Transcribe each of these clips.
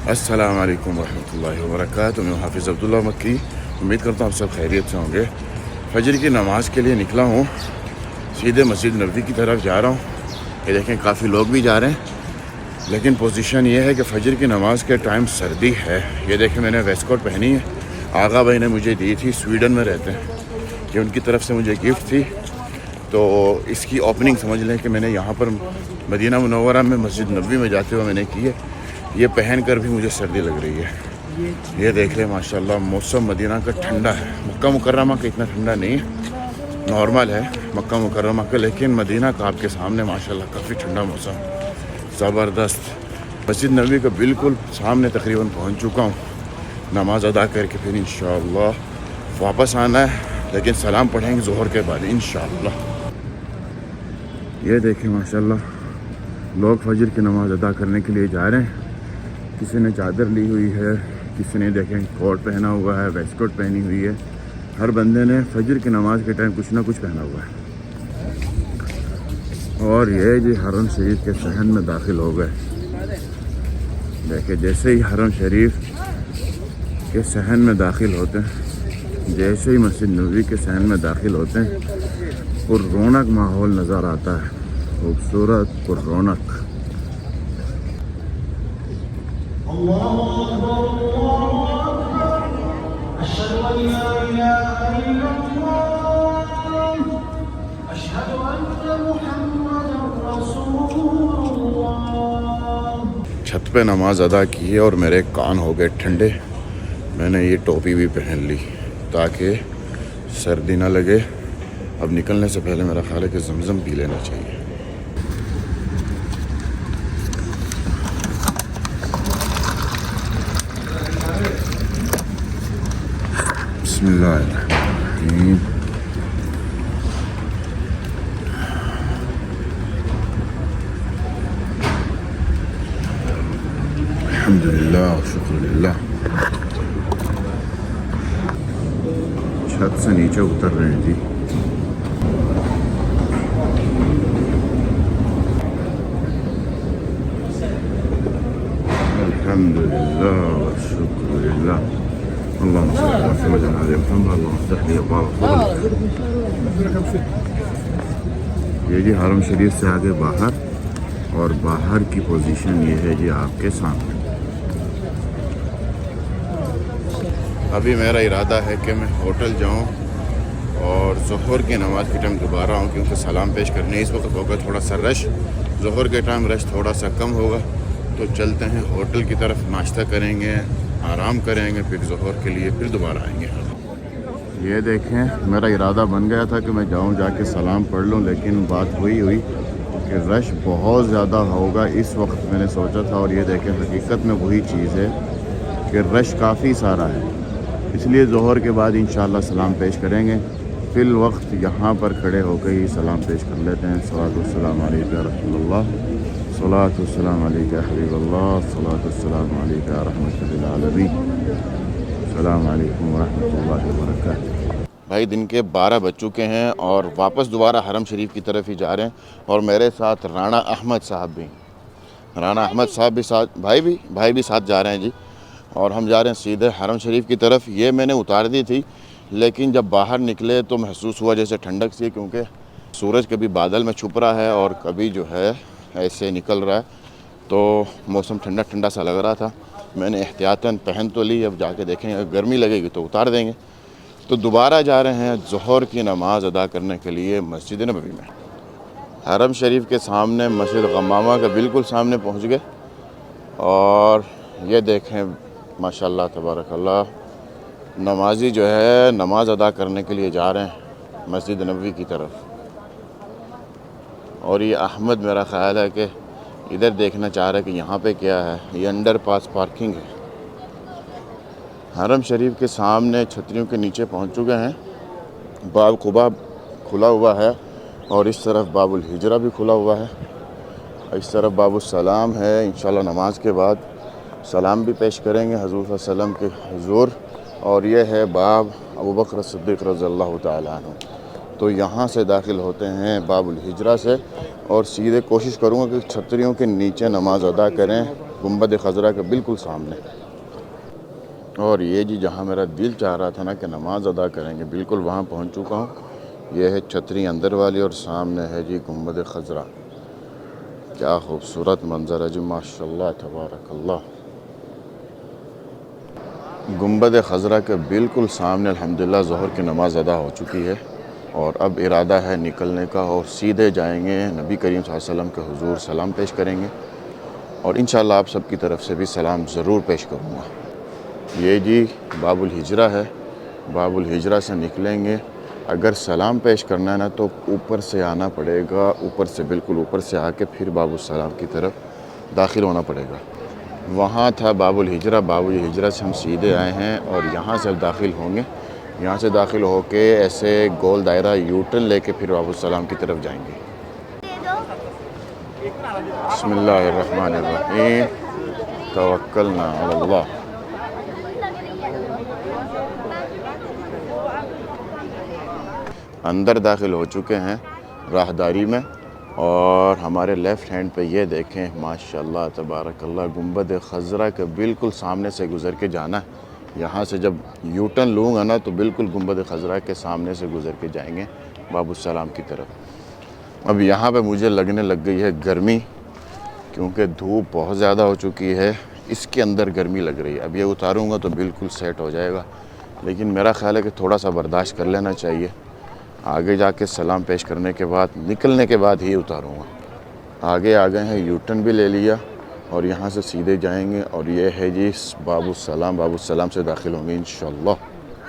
السلام علیکم ورحمۃ اللہ وبرکاتہ. میں حافظ عبداللہ مکی. امید کرتا ہوں آپ سب خیریت سے ہوں گے. فجر کی نماز کے لیے نکلا ہوں, سیدھے مسجد نبوی کی طرف جا رہا ہوں. یہ دیکھیں کافی لوگ بھی جا رہے ہیں, لیکن پوزیشن یہ ہے کہ فجر کی نماز کے ٹائم سردی ہے. یہ دیکھیں میں نے ویسٹ کوٹ پہنی ہے, آغا بھائی نے مجھے دی تھی, سویڈن میں رہتے ہیں, کہ ان کی طرف سے مجھے گفٹ تھی. تو اس کی اوپننگ سمجھ لیں کہ میں نے یہاں پر مدینہ منورہ میں مسجد نبوی میں جاتے ہوئے میں نے کی ہے. یہ پہن کر بھی مجھے سردی لگ رہی ہے. یہ دیکھ لیں ماشاءاللہ موسم مدینہ کا ٹھنڈا ہے. مکہ مکرمہ کا اتنا ٹھنڈا نہیں ہے, نارمل ہے مکہ مکرمہ کا, لیکن مدینہ کا آپ کے سامنے ماشاءاللہ کافی ٹھنڈا موسم, زبردست. مسجد نبوی کا بالکل سامنے تقریباً پہنچ چکا ہوں. نماز ادا کر کے پھر انشاءاللہ واپس آنا ہے, لیکن سلام پڑھیں گے ظہر کے بعد انشاءاللہ. یہ دیکھیں ماشاءاللہ لوگ فجر کی نماز ادا کرنے کے لیے جا رہے ہیں. کسی نے چادر لی ہوئی ہے, کسی نے دیکھیں کوٹ پہنا ہوا ہے, ویسٹ کوٹ پہنی ہوئی ہے. ہر بندے نے فجر کی نماز کے ٹائم کچھ نہ کچھ پہنا ہوا ہے. اور یہ جی حرم شریف کے صحن میں داخل ہو گئے. دیکھیں جیسے ہی حرم شریف کے صحن میں داخل ہوتے ہیں, جیسے ہی مسجد نبوی کے صحن میں داخل ہوتے ہیں, پر رونق ماحول نظر آتا ہے, خوبصورت پر رونق. چھت پہ نماز ادا کی ہے اور میرے کان ہو گئے ٹھنڈے. میں نے یہ ٹوپی بھی پہن لی تاکہ سردی نہ لگے. اب نکلنے سے پہلے میرا خیال ہے کہ زمزم پی لینا چاہیے. بسم اللہ الرحمن الرحیم. الحمدللہ و شکر للہ. چھت سے نیچے اتر رہے ہیں جی. الحمدللہ و شکر للہ. اللہم صل علی محمد و علی محمد. اللہم افتح لی ابواب فضلک. یہ جی حرم شریف سے آگے باہر, اور باہر کی پوزیشن یہ ہے جی آپ کے سامنے. ابھی میرا ارادہ ہے کہ میں ہوٹل جاؤں اور ظہر کی نماز کے ٹائم دوبارہ آؤں, کیونکہ سلام پیش کرنے اس وقت ہوگا تھوڑا سا رش. ظہر کے ٹائم رش تھوڑا سا کم ہوگا, تو چلتے ہیں ہوٹل کی طرف, ناشتہ کریں گے, آرام کریں گے, پھر ظہر کے لیے پھر دوبارہ آئیں گے. یہ دیکھیں میرا ارادہ بن گیا تھا کہ میں جاؤں, جا کے سلام پڑھ لوں, لیکن بات ہوئی کہ رش بہت زیادہ ہوگا اس وقت میں نے سوچا تھا. اور یہ دیکھیں حقیقت میں وہی چیز ہے کہ رش کافی سارا ہے, اس لیے ظہر کے بعد انشاءاللہ سلام پیش کریں گے. فی الوقت یہاں پر کھڑے ہو کے ہی سلام پیش کر لیتے ہیں. صلاۃ والسلام علیک یا رسول اللہ, صلاۃ والسلام علیک یا حبیب اللہ, صلاۃ والسلام علیک یا رحمۃ للعالمین. السلام علیکم ورحمۃ اللہ وبرکاتہ. بھائی دن کے 12 بج چکے ہیں اور واپس دوبارہ حرم شریف کی طرف ہی جا رہے ہیں. اور میرے ساتھ رانا احمد صاحب بھی, رانا احمد صاحب بھی ساتھ, بھائی بھی ساتھ جا رہے ہیں جی. اور ہم جا رہے ہیں سیدھے حرم شریف کی طرف. یہ میں نے اتار دی تھی, لیکن جب باہر نکلے تو محسوس ہوا جیسے ٹھنڈک سی, کیونکہ سورج کبھی بادل میں چھپ رہا ہے اور کبھی جو ہے ایسے نکل رہا ہے, تو موسم ٹھنڈا ٹھنڈا سا لگ رہا تھا. میں نے احتیاطاً پہن تو لی, اب جا کے دیکھیں اگر گرمی لگے گی تو اتار دیں گے. تو دوبارہ جا رہے ہیں ظہر کی نماز ادا کرنے کے لیے مسجد نبوی میں. حرم شریف کے سامنے مسجد غمامہ کا بالکل سامنے پہنچ گئے. اور یہ دیکھیں ماشاءاللہ تبارک اللہ, نمازی جو ہے نماز ادا کرنے کے لیے جا رہے ہیں مسجد نبوی کی طرف. اور یہ احمد میرا خیال ہے کہ ادھر دیکھنا چاہ رہا ہے کہ یہاں پہ کیا ہے. یہ انڈر پاس پارکنگ ہے. حرم شریف کے سامنے چھتریوں کے نیچے پہنچ چکے ہیں. باب قباء کھلا ہوا ہے, اور اس طرف باب الحجرہ بھی کھلا ہوا ہے, اس طرف باب السلام ہے. انشاءاللہ نماز کے بعد سلام بھی پیش کریں گے حضور صلی اللہ علیہ وسلم کے حضور. اور یہ ہے باب ابوبکر صدیق رضی اللہ تعالیٰ عنہ. تو یہاں سے داخل ہوتے ہیں باب الحجرہ سے, اور سیدھے کوشش کروں گا کہ چھتریوں کے نیچے نماز ادا کریں گنبد خضرا کے بالکل سامنے. اور یہ جی جہاں میرا دل چاہ رہا تھا نا کہ نماز ادا کریں گے، بالکل وہاں پہنچ چکا ہوں. یہ ہے چھتری اندر والی اور سامنے ہے جی گنبد خضرا. کیا خوبصورت منظر ہے جی، ماشاء اللہ تبارک اللہ. گنبد خضرا کے بالکل سامنے الحمدللہ ظہر کی نماز ادا ہو چکی ہے، اور اب ارادہ ہے نکلنے کا، اور سیدھے جائیں گے نبی کریم صلی اللہ علیہ وسلم کے حضور سلام پیش کریں گے. اور انشاءاللہ آپ سب کی طرف سے بھی سلام ضرور پیش کروں گا. یہ جی باب الحجرہ ہے، باب الحجرہ سے نکلیں گے. اگر سلام پیش کرنا ہے نا تو اوپر سے آنا پڑے گا، اوپر سے بالکل اوپر سے آ کے پھر باب السلام کی طرف داخل ہونا پڑے گا. وہاں تھا باب الحجرہ، باب الحجرہ سے ہم سیدھے آئے ہیں اور یہاں سے داخل ہوں گے. یہاں سے داخل ہو کے ایسے گول دائرہ یوٹرن لے کے پھر باب السلام کی طرف جائیں گے. بسم اللہ الرحمن الرحیم، توکلنا علی اللہ. اندر داخل ہو چکے ہیں راہداری میں، اور ہمارے لیفٹ ہینڈ پہ یہ دیکھیں ماشاءاللہ تبارک اللہ گنبد خضرا کے بالکل سامنے سے گزر کے جانا ہے. یہاں سے جب یو ٹرن لوں گا نا تو بالکل گنبد خضرا کے سامنے سے گزر کے جائیں گے باب السلام کی طرف. اب یہاں پہ مجھے لگنے لگ گئی ہے گرمی، کیونکہ دھوپ بہت زیادہ ہو چکی ہے. اس کے اندر گرمی لگ رہی ہے. اب یہ اتاروں گا تو بالکل سیٹ ہو جائے گا، لیکن میرا خیال ہے کہ تھوڑا سا برداشت کر لینا چاہیے. آگے جا کے سلام پیش کرنے کے بعد نکلنے کے بعد ہی اتاروں گا. آگے آ گئے ہیں، یو ٹرن بھی لے لیا اور یہاں سے سیدھے جائیں گے. اور یہ ہے جی باب السلام، باب السلام سے داخل ہوں گے انشاءاللہ.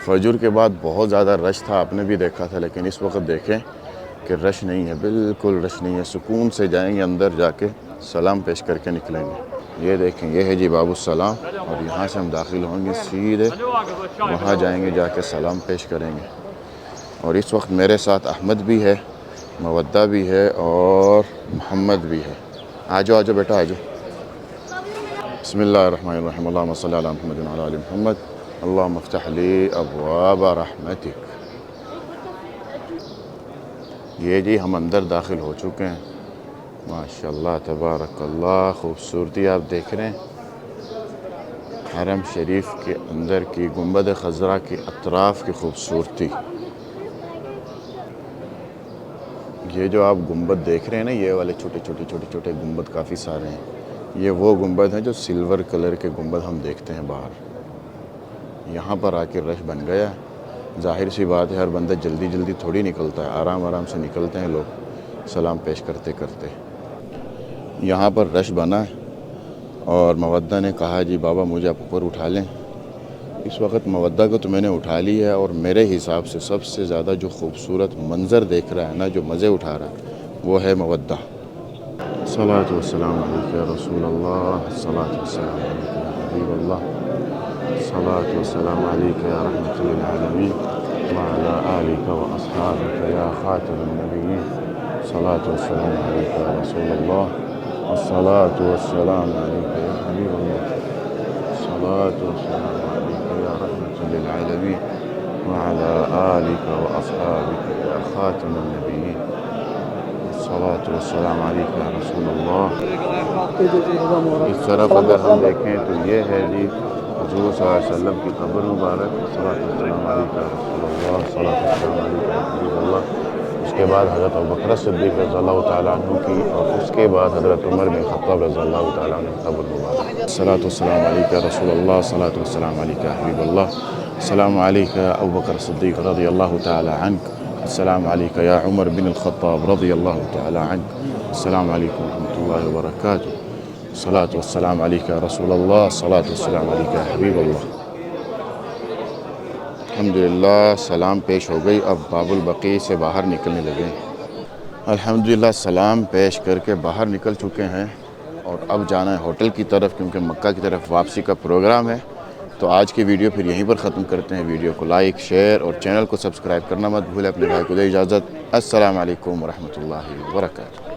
فجر کے بعد بہت زیادہ رش تھا، آپ نے بھی دیکھا تھا، لیکن اس وقت دیکھیں کہ رش نہیں ہے، بالکل رش نہیں ہے. سکون سے جائیں گے، اندر جا کے سلام پیش کر کے نکلیں گے. یہ دیکھیں، یہ ہے جی باب السلام، اور یہاں سے ہم داخل ہوں گے سیدھے وہاں جائیں گے، جا کے سلام پیش کریں گے. اور اس وقت میرے ساتھ احمد بھی ہے، مودہ بھی ہے اور محمد بھی ہے. آ جاؤ بیٹا آ جاؤ. بسم اللہ الرحمن الرحیم، اللہم صلی علی محمد وعلی آل محمد، اللہم افتح لی ابواب رحمتک. یہ جی ہم اندر داخل ہو چکے ہیں. ماشاءاللہ تبارک اللہ، خوبصورتی آپ دیکھ رہے ہیں حرم شریف کے اندر کی، گنبد خضرا کے اطراف کی خوبصورتی. یہ جو آپ گنبد دیکھ رہے ہیں نا، یہ والے چھوٹے گنبد کافی سارے ہیں. یہ وہ گنبد ہیں جو سلور کلر کے گنبد ہم دیکھتے ہیں باہر. یہاں پر آ کے رش بن گیا. ظاہر سی بات ہے، ہر بندہ جلدی جلدی تھوڑی نکلتا ہے، آرام آرام سے نکلتے ہیں لوگ سلام پیش کرتے کرتے. یہاں پر رش بنا ہے اور مودہ نے کہا جی بابا مجھے آپ اوپر اٹھا لیں. اس وقت مودہ کو تو میں نے اٹھا لی ہے، اور میرے حساب سے سب سے زیادہ جو خوبصورت منظر دیکھ رہا ہے نا، جو مزے اٹھا رہا ہے، وہ ہے مودہ. الصلاۃ والسلام علیک یا رسول اللہ، الصلاۃ والسلام علیک یا حبیب اللہ، الصلاۃ والسلام علیک یا رحمۃ للعالمین وعلی آلک واصحابک یا خاتم النبیین، الصلاۃ والسلام علیک یا رسول اللہ، الصلاۃ والسلام علیک یا حبیب اللہ، الصلاۃ والسلام علیک یا رحمۃ للعالمین وعلی آلک واصحابک یا خاتم النبیین، الصلاۃ والسلام علیک یا رسول اللہ. اس طرف اگر ہم دیکھیں تو یہ ہے جی حضور صلی اللہ علیہ وسلم کی قبر مبارک. الصلاۃ والسلام علیک یا رسول اللہ، الصلاۃ والسلام علیک یا حبیب اللہ. اس کے بعد حضرت ابوبکر صدیق رضی اللہ تعالیٰ عنہ کی، اور اس کے بعد حضرت عمر بن خطاب رضی اللہ تعالیٰ عنہ کی قبر مبارک. الصلاۃ والسلام علیک یا رسول اللہ، الصلاۃ والسلام علیک یا حبیب اللہ. السلام علیک یا ابوبکر صدیق رضی اللہ تعالیٰ عنہ، السلام علیک یا عمر بن الخطاب رضی اللہ تعالیٰ عنہ، السلام علیکم ورحمۃ اللہ وبرکاتہ. الصلاۃ والسلام علیک یا رسول اللہ، الصلاۃ والسلام علیک یا حبیب اللہ. الحمدللہ سلام پیش ہو گئی. اب باب البقیع سے باہر نکلنے لگے. الحمدللہ سلام پیش کر کے باہر نکل چکے ہیں، اور اب جانا ہے ہوٹل کی طرف، کیونکہ مکہ کی طرف واپسی کا پروگرام ہے. تو آج کی ویڈیو پھر یہیں پر ختم کرتے ہیں. ویڈیو کو لائک، شیئر اور چینل کو سبسکرائب کرنا مت بھولیں. اپنے بھائی کو دے اجازت. السلام علیکم ورحمۃ اللہ وبرکاتہ.